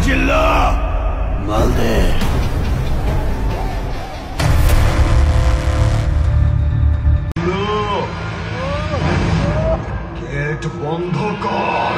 चिल्ला माल दे। गेट बंद कर।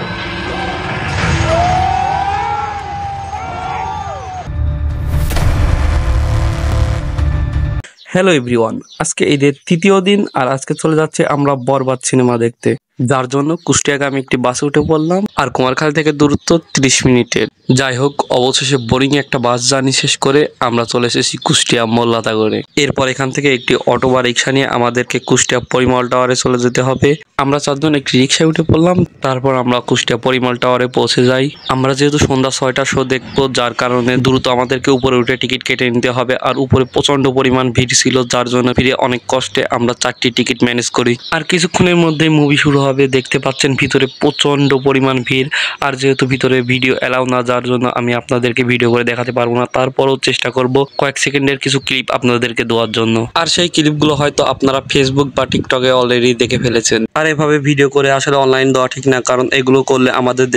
হ্যালো এভরিওয়ান, আজকে ঈদের তৃতীয় দিন আর আজকে চলে যাচ্ছে আমরা বরবাদ সিনেমা দেখতে, যার জন্য কুষ্টিয়াগামী একটি বাসে উঠে পড়লাম। আর কুমারখালী থেকে দূরত্ব 30 মিনিটের। যাই হোক, অবশেষে বোরিং একটা বাস জার্নি শেষ করে আমরা চলে এসেছি কুষ্টিয়া মোল্লাতাগড়ে। এরপর এখান থেকে একটি অটো বা রিক্সা নিয়ে আমাদেরকে কুষ্টিয়া পরিমল টাওয়ারে চলে যেতে হবে। আমরা চারজন একটি রিক্সায় উঠে পড়লাম। তারপর আমরা কুষ্টিয়া পরিমল টাওয়ারে পৌঁছে যাই। আমরা যেহেতু সন্ধ্যা 6টার শো দেখবো, যার কারণে দ্রুত আমাদেরকে উপরে উঠে টিকিট কেটে নিতে হবে। আর উপরে প্রচন্ড পরিমাণ ভিড় ছিল, যার জন্য ফিরে অনেক কষ্টে আমরা 4টি টিকিট ম্যানেজ করি। আর কিছুক্ষণের মধ্যে মুভি শুরু হবে। দেখতে পাচ্ছেন ভিতরে প্রচন্ড পরিমাণ ভিড়। আর যেহেতু ভিতরে ভিডিও এলাও না, যার জন্য আমি আপনাদেরকে ভিডিও করে দেখাতে পারবো না। তারপরও চেষ্টা করব কয়েক সেকেন্ডের কিছু ক্লিপ আপনাদেরকে দেওয়ার জন্য। আর সেই ক্লিপগুলো হয়তো আপনারা ফেসবুক বা টিকটকে অলরেডি দেখে ফেলেছেন। আর এভাবে ভিডিও করে আসলে অনলাইন দেওয়া ঠিক না, কারণ এগুলো করলে আমাদের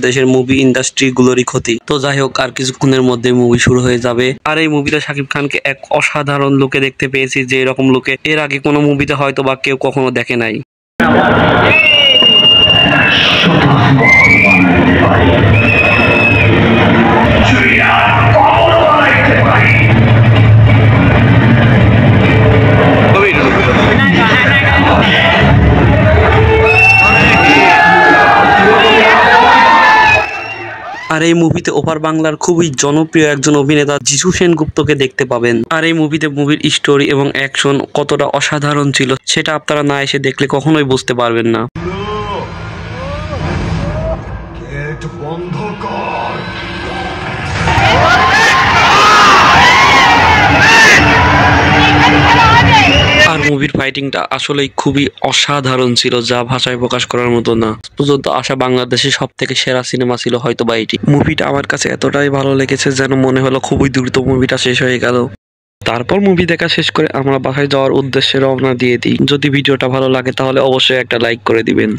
দেশের মুভি ইন্ডাস্ট্রি গুলোরই ক্ষতি। তো যাই হোক, আর কিছুক্ষণের মধ্যে মুভি শুরু হয়ে যাবে। আর এই মুভিতে শাকিব খানকে এক অসাধারণ লুকে দেখতে পেয়েছি, যে এরকম লুকে এর আগে কোনো মুভিতে হয়তো বা কেউ কখনো দেখে নাই। আর এই মুভিতে ওপার বাংলার খুবই জনপ্রিয় একজন অভিনেতা যিশু সেনগুপ্তকে দেখতে পাবেন। আর এই মুভিতে মুভির স্টোরি এবং অ্যাকশন কতটা অসাধারণ ছিল সেটা আপনারা না এসে দেখলে কখনোই বুঝতে পারবেন না। गेट बंद कर। আর মুভির ফাইটিংটা আসলেই খুবই অসাধারণ ছিল, যা ভাষায় প্রকাশ করার মতো না। পর্যন্ত আসা বাংলাদেশের সব থেকে সেরা সিনেমা ছিল হয়তো বা এটি। মুভিটা আমার কাছে এতটাই ভালো লেগেছে যেন মনে হলো খুবই দ্রুত মুভিটা শেষ হয়ে গেল। তারপর মুভি দেখা শেষ করে আমরা বাসায় যাওয়ার উদ্দেশ্যে রওনা দিয়ে দিই। যদি ভিডিওটা ভালো লাগে তাহলে অবশ্যই একটা লাইক করে দিবেন।